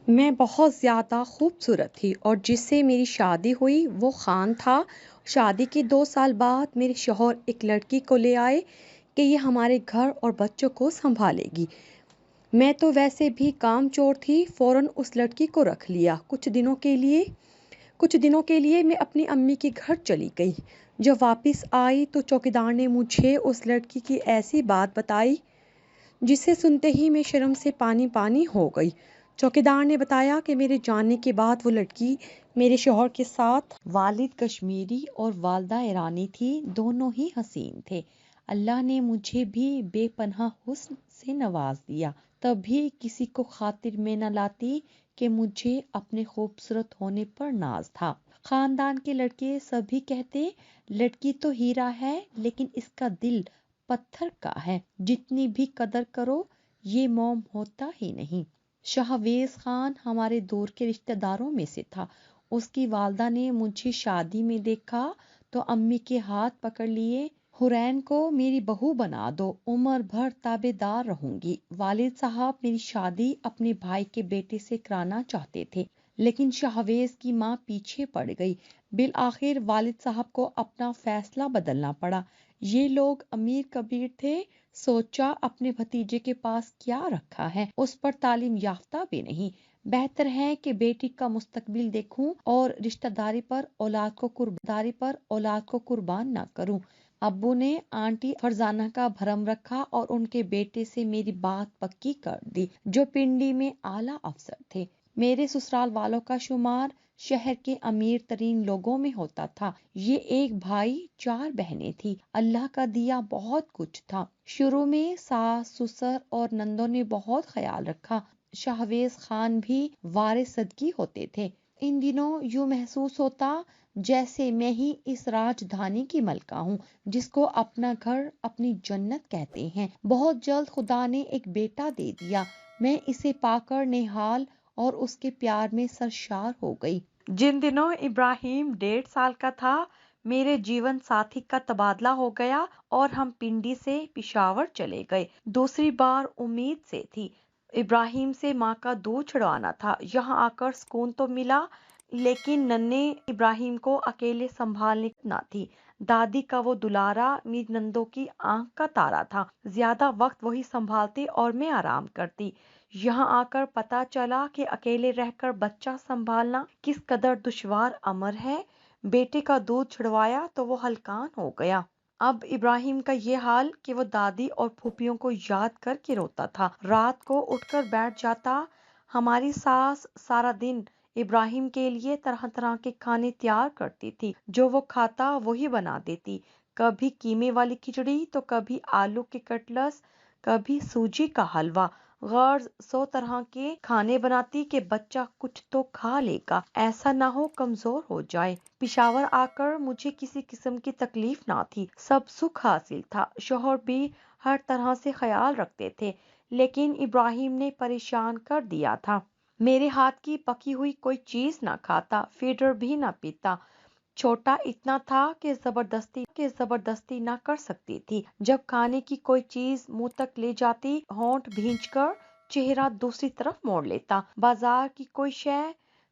میں بہت زیادہ خوبصورت تھی اور جس سے میری شادی ہوئی وہ خان تھا۔ شادی کے 2 سال بعد میرے شوہر ایک لڑکی کو لے آئے کہ یہ ہمارے گھر اور بچوں کو سنبھالے گی۔ میں تو ویسے بھی کام چور تھی، فوراً اس لڑکی کو رکھ لیا۔ کچھ دنوں کے لیے میں اپنی امی کے گھر چلی گئی۔ جب واپس آئی تو چوکیدار نے مجھے اس لڑکی کی ایسی بات بتائی جسے سنتے ہی میں شرم سے پانی پانی ہو گئی۔ چوکیدار نے بتایا کہ میرے جانے کے بعد وہ لڑکی میرے شوہر کے ساتھ، والد کشمیری اور والدہ ایرانی تھی، دونوں ہی حسین تھے۔ اللہ نے مجھے بھی بے پناہ حسن سے نواز دیا، تب بھی کسی کو خاطر میں نہ لاتی کہ مجھے اپنے خوبصورت ہونے پر ناز تھا۔ خاندان کے لڑکے سبھی کہتے لڑکی تو ہیرا ہے لیکن اس کا دل پتھر کا ہے، جتنی بھی قدر کرو یہ موم ہوتا ہی نہیں۔ شہویز خان ہمارے دور کے رشتہ داروں میں سے تھا۔ اس کی والدہ نے مجھے شادی میں دیکھا تو امی کے ہاتھ پکڑ لیے، حورین کو میری بہو بنا دو، عمر بھر تابع دار رہوں گی۔ والد صاحب میری شادی اپنے بھائی کے بیٹے سے کرانا چاہتے تھے لیکن شہویز کی ماں پیچھے پڑ گئی۔ بالآخر والد صاحب کو اپنا فیصلہ بدلنا پڑا۔ یہ لوگ امیر کبیر تھے، سوچا اپنے بھتیجے کے پاس کیا رکھا ہے، اس پر تعلیم یافتہ بھی نہیں، بہتر ہے کہ بیٹی کا مستقبل دیکھوں اور رشتہ داری پر اولاد کو قربان نہ کروں۔ ابو نے آنٹی فرزانہ کا بھرم رکھا اور ان کے بیٹے سے میری بات پکی کر دی، جو پنڈی میں اعلیٰ افسر تھے۔ میرے سسرال والوں کا شمار شہر کے امیر ترین لوگوں میں ہوتا تھا۔ یہ ایک بھائی 4 بہنیں تھی۔ اللہ کا دیا بہت کچھ تھا۔ شروع میں ساس سسر اور نندوں نے بہت خیال رکھا۔ شہویز خان بھی وارث صدقی ہوتے تھے۔ ان دنوں یوں محسوس ہوتا جیسے میں ہی اس راجدھانی کی ملکہ ہوں جس کو اپنا گھر اپنی جنت کہتے ہیں۔ بہت جلد خدا نے ایک بیٹا دے دیا۔ میں اسے پا کر نہال اور اس کے پیار میں سرشار ہو گئی۔ جن دنوں ابراہیم 1.5 سال کا تھا میرے جیون ساتھی کا تبادلہ ہو گیا اور ہم پنڈی سے پشاور چلے گئے۔ دوسری بار امید سے تھی، ابراہیم سے ماں کا دودھ چھڑوانا تھا۔ یہاں آ کر سکون تو ملا لیکن ننھے ابراہیم کو اکیلے سنبھالنے نہ تھی۔ دادی کا وہ دلارا میری نندوں کی آنکھ کا تارا تھا۔ زیادہ وقت وہی سنبھالتے اور میں آرام کرتی۔ یہاں آ کر پتہ چلا کہ اکیلے رہ کر بچہ سنبھالنا کس قدر دشوار امر ہے۔ بیٹے کا دودھ چھڑوایا تو وہ ہلکان ہو گیا۔ اب ابراہیم کا یہ حال کہ وہ دادی اور پھوپھیوں کو یاد کر کے روتا تھا۔ رات کو اٹھ کر بیٹھ جاتا۔ ہماری ساس سارا دن ابراہیم کے لیے طرح طرح کے کھانے تیار کرتی تھی، جو وہ کھاتا وہی بنا دیتی۔ کبھی قیمے والی کھچڑی تو کبھی آلو کے کٹلس، کبھی سوجی کا حلوہ۔ غرض 100 طرح کے کھانے بناتی کہ بچہ کچھ تو کھا لے گا، ایسا نہ ہو کمزور ہو جائے۔ پشاور آ کر مجھے کسی قسم کی تکلیف نہ تھی، سب سکھ حاصل تھا۔ شوہر بھی ہر طرح سے خیال رکھتے تھے لیکن ابراہیم نے پریشان کر دیا تھا۔ میرے ہاتھ کی پکی ہوئی کوئی چیز نہ کھاتا، فیڈر بھی نہ پیتا۔ چھوٹا اتنا تھا کہ زبردستی نہ کر سکتی تھی۔ جب کھانے کی کوئی چیز منہ تک لے جاتی، ہونٹ بھینچ کر چہرہ دوسری طرف موڑ لیتا۔ بازار کی کوئی شے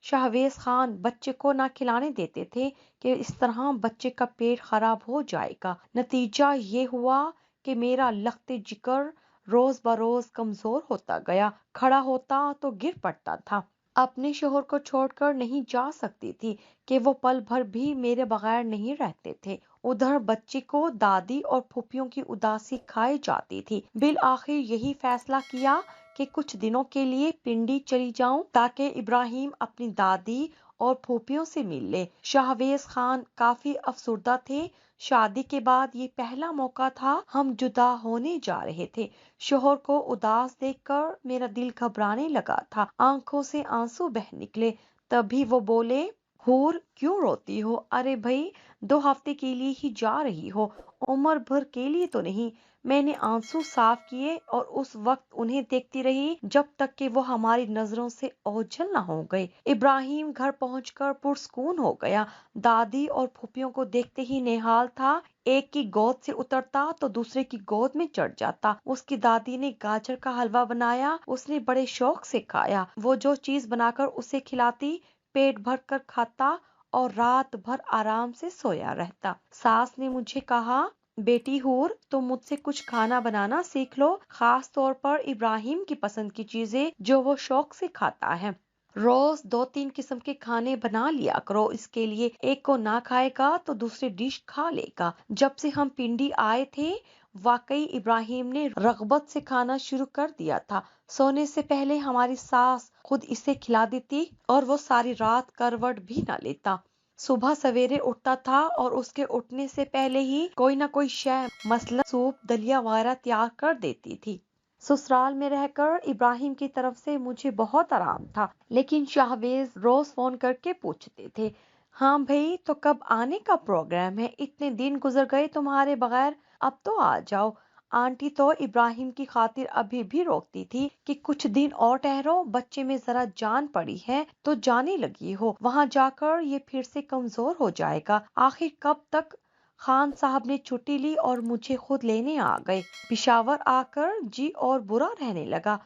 شہویز خان بچے کو نہ کھلانے دیتے تھے کہ اس طرح بچے کا پیٹ خراب ہو جائے گا۔ نتیجہ یہ ہوا کہ میرا لخت جگر روز بروز کمزور ہوتا گیا، کھڑا ہوتا تو گر پڑتا تھا۔ اپنے شوہر کو چھوڑ کر نہیں جا سکتی تھی کہ وہ پل بھر بھی میرے بغیر نہیں رہتے تھے۔ ادھر بچے کو دادی اور پھوپھیوں کی اداسی کھائی جاتی تھی۔ بالآخر یہی فیصلہ کیا کہ کچھ دنوں کے لیے پنڈی چلی جاؤں تاکہ ابراہیم اپنی دادی اور پھوپھیوں سے مل لے۔ شہویز خان کافی افسردہ تھے۔ شادی کے بعد یہ پہلا موقع تھا، ہم جدا ہونے جا رہے تھے۔ شوہر کو اداس دیکھ کر میرا دل گھبرانے لگا تھا، آنکھوں سے آنسو بہہ نکلے۔ تبھی وہ بولے، حور کیوں روتی ہو؟ ارے بھئی 2 ہفتے کے لیے ہی جا رہی ہو، عمر بھر کے لیے تو نہیں۔ میں نے آنسو صاف کیے اور اس وقت انہیں دیکھتی رہی جب تک کہ وہ ہماری نظروں سے اوجھل نہ ہو گئے۔ ابراہیم گھر پہنچ کر پرسکون ہو گیا۔ دادی اور پھوپھیوں کو دیکھتے ہی نہال تھا۔ ایک کی گود سے اترتا تو دوسرے کی گود میں چڑھ جاتا۔ اس کی دادی نے گاجر کا حلوہ بنایا، اس نے بڑے شوق سے کھایا۔ وہ جو چیز بنا کر اسے کھلاتی پیٹ بھر کر کھاتا اور رات بھر آرام سے سویا رہتا۔ ساس نے مجھے کہا، بیٹی حور، تم مجھ سے کچھ کھانا بنانا سیکھ لو، خاص طور پر ابراہیم کی پسند کی چیزیں جو وہ شوق سے کھاتا ہے۔ روز 2-3 قسم کے کھانے بنا لیا کرو، اس کے لیے ایک کو نہ کھائے گا تو دوسری ڈش کھا لے گا۔ جب سے ہم پنڈی آئے تھے واقعی ابراہیم نے رغبت سے کھانا شروع کر دیا تھا۔ سونے سے پہلے ہماری ساس خود اسے کھلا دیتی اور وہ ساری رات کروٹ بھی نہ لیتا۔ صبح سویرے اٹھتا تھا اور اس کے اٹھنے سے پہلے ہی کوئی نہ کوئی شے مثلا سوپ، دلیا وغیرہ تیار کر دیتی تھی۔ سسرال میں رہ کر ابراہیم کی طرف سے مجھے بہت آرام تھا، لیکن شاہویز روز فون کر کے پوچھتے تھے، ہاں بھائی تو کب آنے کا پروگرام ہے؟ اتنے دن گزر گئے تمہارے بغیر، اب تو آ جاؤ۔ آنٹی تو ابراہیم کی خاطر ابھی بھی روکتی تھی کہ کچھ دن اور ٹھہرو، بچے میں ذرا جان پڑی ہے تو جانے لگی ہو، وہاں جا کر یہ پھر سے کمزور ہو جائے گا۔ آخر کب تک؟ خان صاحب نے چھٹی لی اور مجھے خود لینے آ گئے۔ پشاور آ کر جی اور برا رہنے لگا۔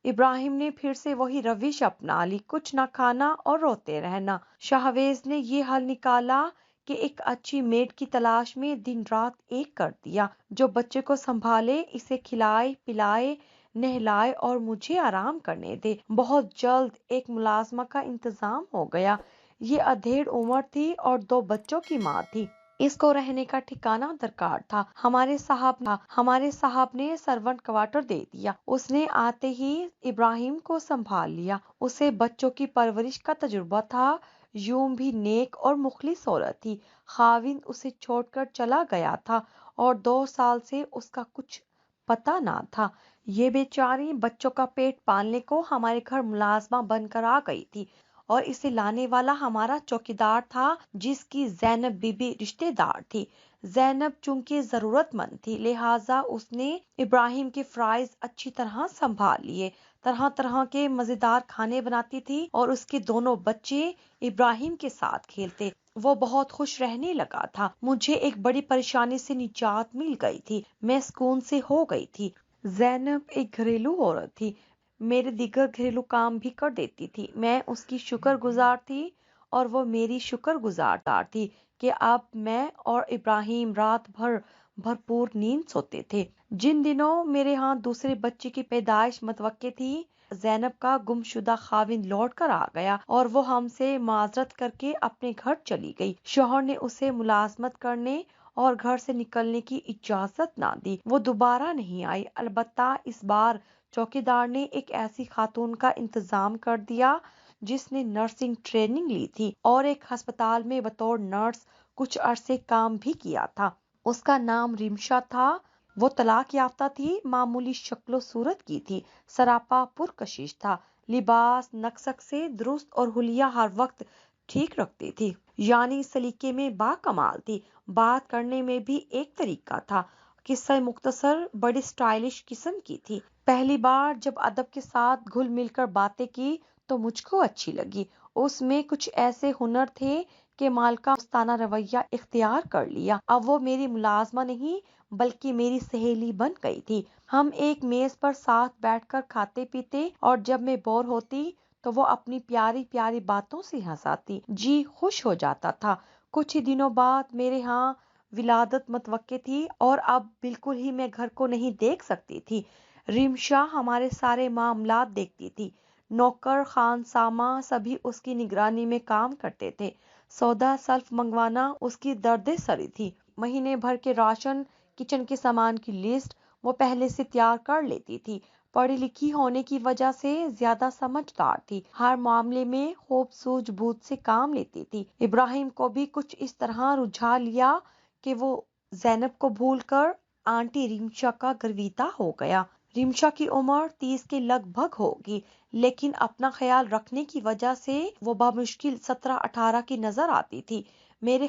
ابراہیم نے پھر سے وہی روش اپنا لی، کچھ نہ کھانا اور روتے رہنا۔ شاہویز نے یہ حل نکالا کہ ایک اچھی میڈ کی تلاش میں دن رات ایک کر دیا، جو بچے کو سنبھالے، اسے کھلائے پلائے نہلائے اور مجھے آرام کرنے دے۔ بہت جلد ایک ملازمہ کا انتظام ہو گیا۔ یہ ادھیڑ عمر تھی اور 2 بچوں کی ماں تھی۔ اس کو رہنے کا ٹھکانہ درکار تھا۔ ہمارے صاحب نے سرونٹ کوارٹر دے دیا۔ اس نے آتے ہی ابراہیم کو سنبھال لیا۔ اسے بچوں کی پرورش کا تجربہ تھا، یوں بھی نیک اور مخلص عورت تھی۔ خاوند اسے چھوڑ کر چلا گیا تھا اور 2 سال سے اس کا کچھ پتہ نہ تھا۔ یہ بیچاری بچوں کا پیٹ پالنے کو ہمارے گھر ملازمہ بن کر آ گئی تھی اور اسے لانے والا ہمارا چوکیدار تھا، جس کی زینب بی بی رشتے دار تھی۔ زینب چونکہ ضرورت مند تھی، لہٰذا اس نے ابراہیم کے فرائض اچھی طرح سنبھال لیے۔ طرح طرح کے مزیدار کھانے بناتی تھی اور اس کے دونوں بچے ابراہیم کے ساتھ کھیلتے۔ وہ بہت خوش رہنے لگا تھا۔ مجھے ایک بڑی پریشانی سے نجات مل گئی تھی، میں سکون سے ہو گئی تھی۔ زینب ایک گھریلو عورت تھی، میرے دیگر گھریلو کام بھی کر دیتی تھی۔ میں اس کی شکر گزار تھی اور وہ میری شکر گزار تھی کہ اب میں اور ابراہیم رات بھر بھرپور نیند سوتے تھے۔ جن دنوں میرے ہاں دوسرے بچے کی پیدائش متوقع تھی، زینب کا گمشدہ خاوند لوٹ کر آ گیا اور وہ ہم سے معذرت کر کے اپنے گھر چلی گئی۔ شوہر نے اسے ملازمت کرنے اور گھر سے نکلنے کی اجازت نہ دی۔ وہ دوبارہ نہیں آئی، البتہ اس بار چوکیدار نے ایک ایسی خاتون کا انتظام کر دیا جس نے نرسنگ ٹریننگ لی تھی اور ایک ہسپتال میں بطور نرس کچھ عرصے کام بھی کیا تھا۔ اس کا نام ریمشا تھا۔ وہ طلاق یافتہ تھی، معمولی شکل و صورت کی تھی، سراپا پرکشش تھا، لباس نقصق سے درست اور حلیہ ہر وقت ٹھیک رکھتی تھی، یعنی سلیقے میں باکمال تھی۔ بات کرنے میں بھی ایک طریقہ تھا، قصہ مختصر، بڑی سٹائلش قسم کی تھی۔ پہلی بار جب ادب کے ساتھ گھل مل کر باتیں کی تو مجھ کو اچھی لگی۔ اس میں کچھ ایسے ہنر تھے کہ مالکہ دوستانہ رویہ اختیار کر لیا۔ اب وہ میری ملازمہ نہیں بلکہ میری سہیلی بن گئی تھی۔ ہم ایک میز پر ساتھ بیٹھ کر کھاتے پیتے اور جب میں بور ہوتی تو وہ اپنی پیاری پیاری باتوں سے ہنساتی، جی خوش ہو جاتا تھا۔ کچھ ہی دنوں بعد میرے ہاں ولادت متوقع تھی اور اب بالکل ہی میں گھر کو نہیں دیکھ سکتی تھی۔ ریمشا ہمارے سارے معاملات دیکھتی تھی، نوکر خانسامہ سبھی اس کی نگرانی میں کام کرتے تھے۔ سودا سلف منگوانا اس کی درد سری تھی۔ مہینے بھر کے راشن، کچن کے سامان کی لسٹ وہ پہلے سے تیار کر لیتی تھی۔ پڑھی لکھی ہونے کی وجہ سے زیادہ سمجھدار تھی، ہر معاملے میں خوب سوجھ بوجھ سے کام لیتی تھی۔ ابراہیم کو بھی کچھ اس طرح رجھا لیا کہ وہ زینب کو بھول کر آنٹی ریمشا کا گرویدہ ہو گیا۔ ریمشا کی عمر 30 کے لگ بھگ ہوگی، لیکن اپنا خیال رکھنے کی وجہ سے وہ بمشکل 17-18 کی نظر آتی تھی۔ میرے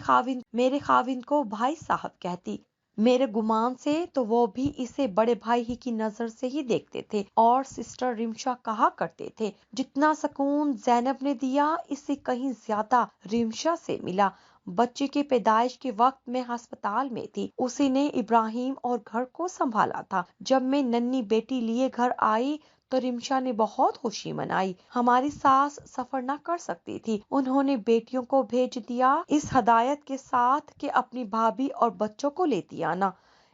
خاوند کو بھائی صاحب کہتی، میرے گمان سے تو وہ بھی اسے بڑے بھائی ہی کی نظر سے ہی دیکھتے تھے اور سسٹر ریمشا کہا کرتے تھے۔ جتنا سکون زینب نے دیا اس سے کہیں زیادہ ریمشا سے ملا۔ بچے کی پیدائش کے وقت میں ہسپتال میں تھی، اسی نے ابراہیم اور گھر کو سنبھالا تھا۔ جب میں ننھی بیٹی لیے گھر آئی تو رمشا نے بہت خوشی منائی۔ ہماری ساس سفر نہ کر سکتی تھی، انہوں نے بیٹیوں کو بھیج دیا اس ہدایت کے ساتھ کہ اپنی بھابھی اور بچوں کو لیتی آنا۔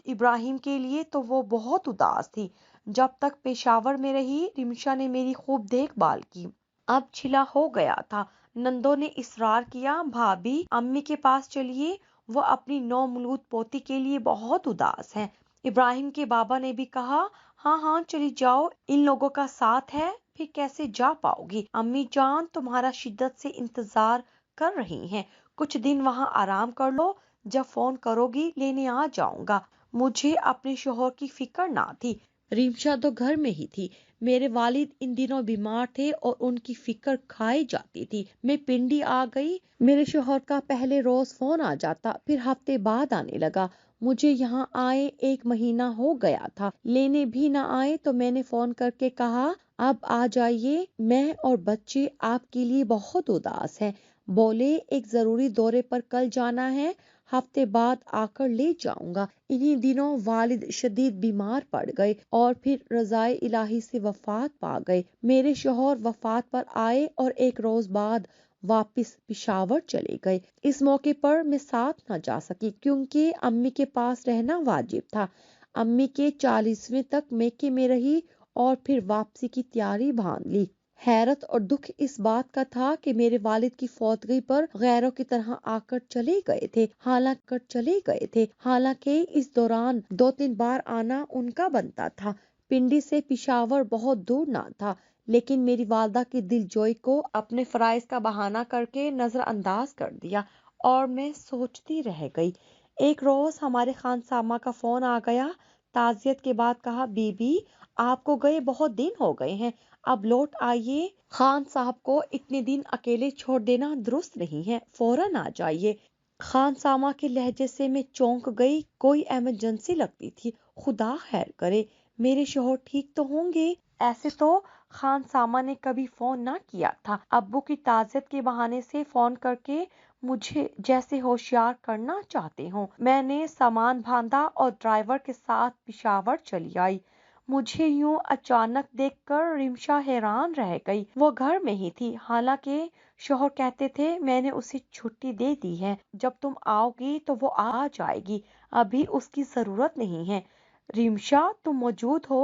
ابراہیم کے لیے تو وہ بہت اداس تھی۔ جب تک پشاور میں رہی رمشا نے میری خوب دیکھ بھال کی۔ اب چھلا ہو گیا تھا، نندوں نے اصرار کیا، بھابھی امی کے پاس چلیے، وہ اپنی نو مولود پوتی کے لیے بہت اداس ہیں۔ ابراہیم کے بابا نے بھی کہا، ہاں ہاں چلی جاؤ، ان لوگوں کا ساتھ ہے، پھر کیسے جا پاؤ گی؟ امی جان تمہارا شدت سے انتظار کر رہی ہیں، کچھ دن وہاں آرام کر لو، جب فون کرو گی لینے آ جاؤں گا۔ مجھے اپنے شوہر کی فکر نہ تھی، رمشا تو گھر میں ہی تھی۔ میرے والد ان دنوں بیمار تھے اور ان کی فکر کھائی جاتی تھی۔ میں پنڈی آ گئی، میرے شوہر کا پہلے روز فون آ جاتا، پھر ہفتے بعد آنے لگا۔ مجھے یہاں آئے 1 مہینہ ہو گیا تھا، لینے بھی نہ آئے تو میں نے فون کر کے کہا اب آ جائیے، میں اور بچے آپ کے لیے بہت اداس ہیں۔ بولے ایک ضروری دورے پر کل جانا ہے، ہفتے بعد آ کر لے جاؤں گا۔ انہی دنوں والد شدید بیمار پڑ گئے اور پھر رضائے الہی سے وفات پا گئے۔ میرے شوہر وفات پر آئے اور 1 روز بعد واپس پشاور چلے گئے۔ اس موقع پر میں ساتھ نہ جا سکی کیونکہ امی کے پاس رہنا واجب تھا۔ امی کے 40ویں تک میکے میں رہی اور پھر واپسی کی تیاری باندھ لی۔ حیرت اور دکھ اس بات کا تھا کہ میرے والد کی فوتگی پر غیروں کی طرح آ کر چلے گئے تھے، حالانکہ اس دوران 2-3 بار آنا ان کا بنتا تھا۔ پنڈی سے پشاور بہت دور نہ تھا، لیکن میری والدہ کی دل جوئی کو اپنے فرائض کا بہانہ کر کے نظر انداز کر دیا اور میں سوچتی رہ گئی۔ ایک روز ہمارے خانسامہ کا فون آ گیا، تعزیت کے بعد کہا، بی بی آپ کو گئے بہت دن ہو گئے ہیں، اب لوٹ آئیے، خان صاحب کو اتنے دن اکیلے چھوڑ دینا درست نہیں ہے، فوراً آ جائیے۔ خانسامہ کے لہجے سے میں چونک گئی، کوئی ایمرجنسی لگتی تھی؟ خدا خیر کرے، میرے شوہر ٹھیک تو ہوں گے؟ ایسے تو خانسامہ نے کبھی فون نہ کیا تھا، ابو کی تعزیت کے بہانے سے فون کر کے مجھے جیسے ہوشیار کرنا چاہتے ہوں۔ میں نے سامان باندھا اور ڈرائیور کے ساتھ پشاور چلی آئی۔ مجھے یوں اچانک دیکھ کر رمشا حیران رہ گئی۔ وہ گھر میں ہی تھی، حالانکہ شوہر کہتے تھے میں نے اسے چھٹی دے دی ہے، جب تم آؤ گی تو وہ آ جائے گی، ابھی اس کی ضرورت نہیں ہے۔ رمشا تم موجود ہو؟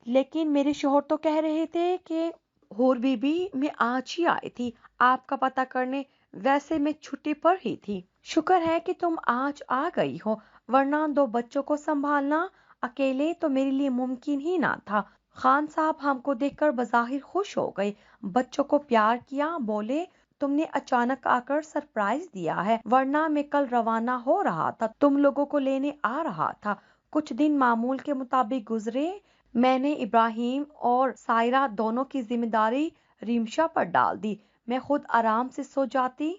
لیکن میرے شوہر تو کہہ رہے تھے کہ ہور بی بی میں آج ہی آئی تھی آپ کا پتہ کرنے، ویسے میں چھٹی پر ہی تھی۔ شکر ہے کہ تم آج آ گئی ہو، ورنہ 2 بچوں کو سنبھالنا اکیلے تو میرے لیے ممکن ہی نہ تھا۔ خان صاحب ہم کو دیکھ کر بظاہر خوش ہو گئے، بچوں کو پیار کیا، بولے تم نے اچانک آ کر سرپرائز دیا ہے، ورنہ میں کل روانہ ہو رہا تھا، تم لوگوں کو لینے آ رہا تھا۔ کچھ دن معمول کے مطابق گزرے، میں نے ابراہیم اور سائرہ دونوں کی ذمہ داری رمشا پر ڈال دی، میں خود آرام سے سو جاتی۔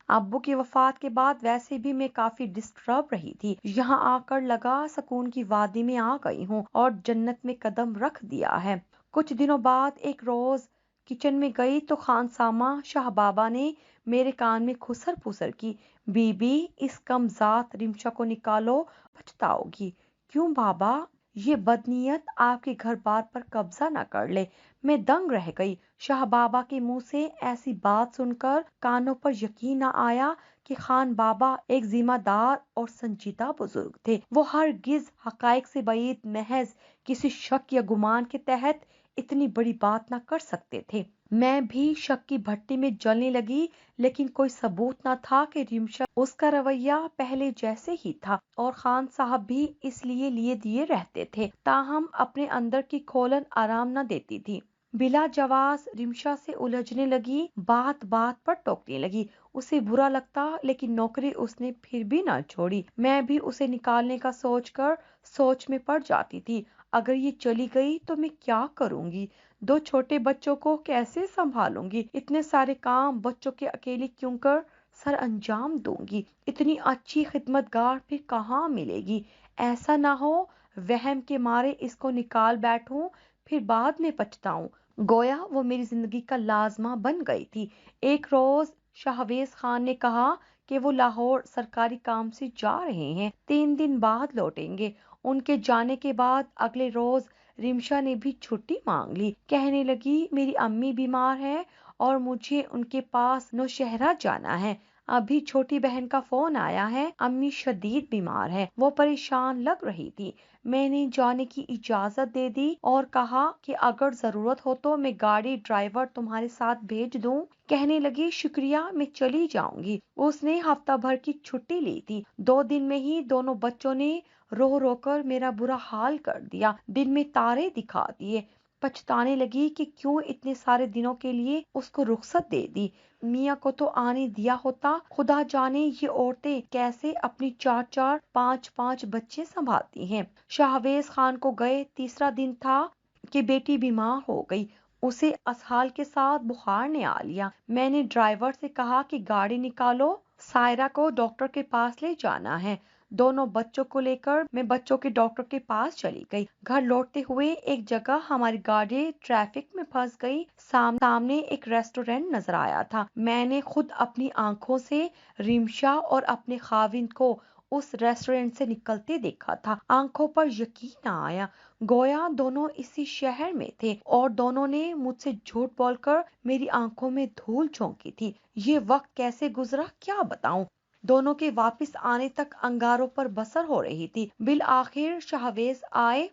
ابو کی وفات کے بعد ویسے بھی میں کافی ڈسٹرب رہی تھی، یہاں آ کر لگا سکون کی وادی میں آ گئی ہوں اور جنت میں قدم رکھ دیا ہے۔ کچھ دنوں بعد ایک روز کچن میں گئی تو خانسامہ شاہ بابا نے میرے کان میں خسر پسر کی، بی بی اس کم ذات رمشا کو نکالو، پچھتاؤ گی۔ کیوں بابا؟ یہ بدنیت آپ کے گھر بار پر قبضہ نہ کر لے۔ میں دنگ رہ گئی، شاہ بابا کے منہ سے ایسی بات سن کر کانوں پر یقین نہ آیا کہ خان بابا ایک ذمہ دار اور سنجیدہ بزرگ تھے، وہ ہرگز حقائق سے بعید محض کسی شک یا گمان کے تحت اتنی بڑی بات نہ کر سکتے تھے۔ میں بھی شک کی بھٹی میں جلنے لگی، لیکن کوئی ثبوت نہ تھا کہ رمشا، اس کا رویہ پہلے جیسے ہی تھا اور خان صاحب بھی اس لیے دیے رہتے تھے، تاہم اپنے اندر کی کھولن آرام نہ دیتی تھی۔ بلا جواز رمشا سے الجھنے لگی، بات بات پر ٹوکنے لگی، اسے برا لگتا لیکن نوکری اس نے پھر بھی نہ چھوڑی۔ میں بھی اسے نکالنے کا سوچ کر سوچ میں پڑ جاتی تھی، اگر یہ چلی گئی تو میں کیا کروں گی؟ 2 چھوٹے بچوں کو کیسے سنبھالوں گی؟ اتنے سارے کام بچوں کے اکیلے کیوں کر سر انجام دوں گی؟ اتنی اچھی خدمت گار پھر کہاں ملے گی؟ ایسا نہ ہو وہم کے مارے اس کو نکال بیٹھوں پھر بعد میں پچھتاؤں۔ گویا وہ میری زندگی کا لازمہ بن گئی تھی۔ ایک روز شاہویز خان نے کہا کہ وہ لاہور سرکاری کام سے جا رہے ہیں، 3 دن بعد لوٹیں گے۔ ان کے جانے کے بعد اگلے روز رمشا نے بھی چھٹی مانگ لی، کہنے لگی میری امی بیمار ہے اور مجھے ان کے پاس نوشہرہ جانا ہے۔ ابھی چھوٹی بہن کا فون آیا ہے، امی شدید بیمار ہے۔ وہ پریشان لگ رہی تھی۔ میں نے جانے کی اجازت دے دی اور کہا کہ اگر ضرورت ہو تو میں گاڑی ڈرائیور تمہارے ساتھ بھیج دوں۔ کہنے لگی شکریہ، میں چلی جاؤں گی۔ اس نے ہفتہ بھر کی چھٹی لی تھی۔ 2 دن میں ہی دونوں بچوں نے رو رو کر میرا برا حال کر دیا، دن میں تارے دکھا دیے۔ پچھتانے لگی کہ کیوں اتنے سارے دنوں کے لیے اس کو رخصت دے دی۔ میاں کو تو آنے دیا ہوتا۔ خدا جانے یہ عورتیں کیسے اپنی 4 5 بچے سنبھالتی ہیں۔ شاہویز خان کو گئے 3 دن تھا کہ بیٹی بیمار ہو گئی۔ اسے اسہال کے ساتھ بخار نے آ لیا۔ میں نے ڈرائیور سے کہا کہ گاڑی نکالو، سائرہ کو ڈاکٹر کے پاس لے جانا ہے۔ دونوں بچوں کو لے کر میں بچوں کے ڈاکٹر کے پاس چلی گئی۔ گھر لوٹتے ہوئے ایک جگہ ہماری گاڑی ٹریفک میں پھنس گئی۔ سامنے ایک ریسٹورینٹ نظر آیا تھا۔ میں نے خود اپنی آنکھوں سے رمشا اور اپنے خاوند کو اس ریسٹورینٹ سے نکلتے دیکھا تھا۔ آنکھوں پر یقین نہ آیا، گویا دونوں اسی شہر میں تھے اور دونوں نے مجھ سے جھوٹ بول کر میری آنکھوں میں دھول جھونکی تھی۔ یہ وقت کیسے گزرا کیا بتاؤں۔ دونوں کے واپس آنے تک انگاروں پر بسر ہو رہی تھی۔ بالآخر شاہویز آئے۔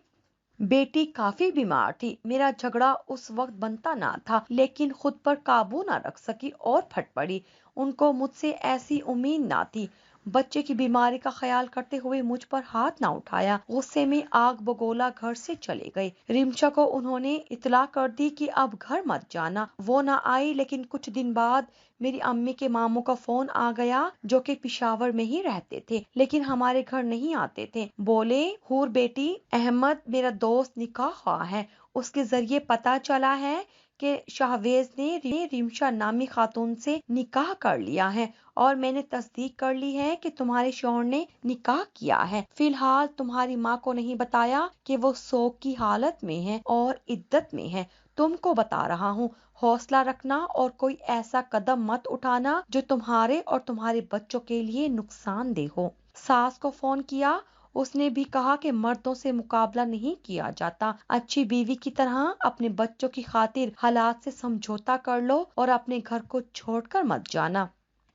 بیٹی کافی بیمار تھی۔ میرا جھگڑا اس وقت بنتا نہ تھا، لیکن خود پر قابو نہ رکھ سکی اور پھٹ پڑی۔ ان کو مجھ سے ایسی امید نہ تھی۔ بچے کی بیماری کا خیال کرتے ہوئے مجھ پر ہاتھ نہ اٹھایا۔ غصے میں آگ بگولا گھر سے چلے گئے۔ رمشا کو انہوں نے اطلاع کر دی کہ اب گھر مت جانا۔ وہ نہ آئی، لیکن کچھ دن بعد میری امی کے ماموں کا فون آ گیا، جو کہ پشاور میں ہی رہتے تھے لیکن ہمارے گھر نہیں آتے تھے۔ بولے حور بیٹی، احمد میرا دوست نکاح خواہ ہے، اس کے ذریعے پتہ چلا ہے کہ شاہویز نے رمشا نامی خاتون سے نکاح کر لیا ہے اور میں نے تصدیق کر لی ہے کہ تمہارے شوہر نے نکاح کیا ہے۔ فی الحال تمہاری ماں کو نہیں بتایا کہ وہ سوگ کی حالت میں ہے اور عدت میں ہے۔ تم کو بتا رہا ہوں، حوصلہ رکھنا اور کوئی ایسا قدم مت اٹھانا جو تمہارے اور تمہارے بچوں کے لیے نقصان دہ ہو۔ ساس کو فون کیا، اس نے بھی کہا کہ مردوں سے مقابلہ نہیں کیا جاتا، اچھی بیوی کی طرح اپنے بچوں کی خاطر حالات سے سمجھوتا کر لو اور اپنے گھر کو چھوڑ کر مت جانا۔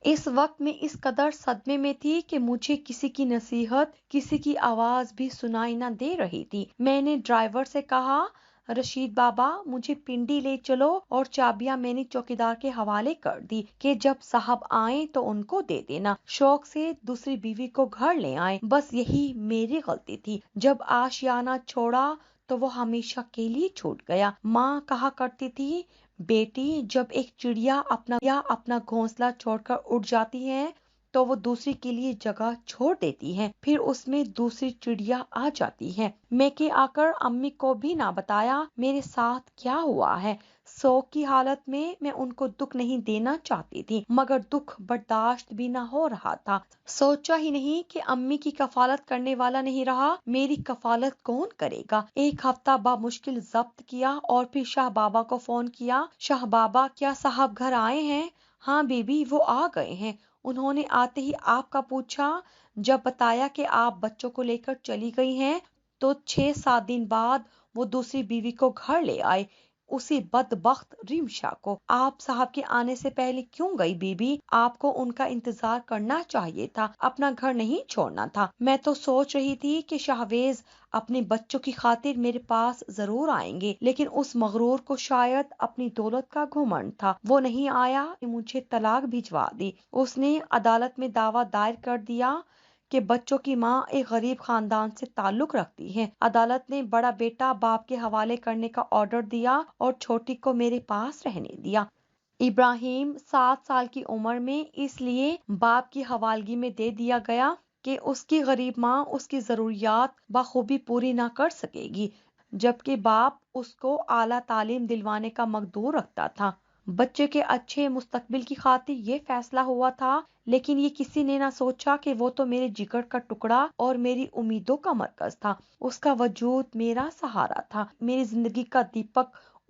اس وقت میں اس قدر صدمے میں تھی کہ مجھے کسی کی نصیحت، کسی کی آواز بھی سنائی نہ دے رہی تھی۔ میں نے ڈرائیور سے کہا رشید بابا مجھے پنڈی لے چلو، اور چابیاں میں نے چوکیدار کے حوالے کر دی کہ جب صاحب آئیں تو ان کو دے دینا۔ شوق سے دوسری بیوی کو گھر لے آئے، بس یہی میری غلطی تھی۔ جب آشیانہ چھوڑا تو وہ ہمیشہ کے لیے چھوٹ گیا۔ ماں کہا کرتی تھی بیٹی، جب ایک چڑیا اپنا گھونسلہ چھوڑ کر اڑ جاتی ہے تو وہ دوسری کے لیے جگہ چھوڑ دیتی ہے، پھر اس میں دوسری چڑیا آ جاتی ہے۔ میں کہ آ کر امی کو بھی نہ بتایا میرے ساتھ کیا ہوا ہے۔ سوگ کی حالت میں میں ان کو دکھ نہیں دینا چاہتی تھی، مگر دکھ برداشت بھی نہ ہو رہا تھا۔ سوچا ہی نہیں کہ امی کی کفالت کرنے والا نہیں رہا، میری کفالت کون کرے گا۔ ایک ہفتہ بامشکل ضبط کیا اور پھر شاہ بابا کو فون کیا۔ شاہ بابا، کیا صاحب گھر آئے ہیں؟ ہاں بی بی، وہ آ گئے ہیں۔ انہوں نے آتے ہی آپ کا پوچھا۔ جب بتایا کہ آپ بچوں کو لے کر چلی گئی ہیں تو 6 7 دن بعد وہ دوسری بیوی کو گھر لے آئے، اسی بدبخت رمشا کو۔ آپ صاحب کے آنے سے پہلے کیوں گئی بی بی؟ آپ کو ان کا انتظار کرنا چاہیے تھا، اپنا گھر نہیں چھوڑنا تھا۔ میں تو سوچ رہی تھی کہ شاہویز اپنے بچوں کی خاطر میرے پاس ضرور آئیں گے، لیکن اس مغرور کو شاید اپنی دولت کا گھمنڈ تھا، وہ نہیں آیا۔ مجھے طلاق بھجوا دی۔ اس نے عدالت میں دعویٰ دائر کر دیا کہ بچوں کی ماں ایک غریب خاندان سے تعلق رکھتی ہے۔ عدالت نے بڑا بیٹا باپ کے حوالے کرنے کا آرڈر دیا اور چھوٹی کو میرے پاس رہنے دیا۔ ابراہیم 7 سال کی عمر میں اس لیے باپ کی حوالگی میں دے دیا گیا کہ اس کی غریب ماں اس کی ضروریات بخوبی پوری نہ کر سکے گی، جبکہ باپ اس کو اعلیٰ تعلیم دلوانے کا مقدور رکھتا تھا۔ بچے کے اچھے مستقبل کی خاطر یہ فیصلہ ہوا تھا، لیکن یہ کسی نے نہ سوچا کہ وہ تو میرے جگر کا ٹکڑا اور میری امیدوں کا مرکز تھا۔ اس کا وجود میرا سہارا تھا، میری زندگی کا دیپک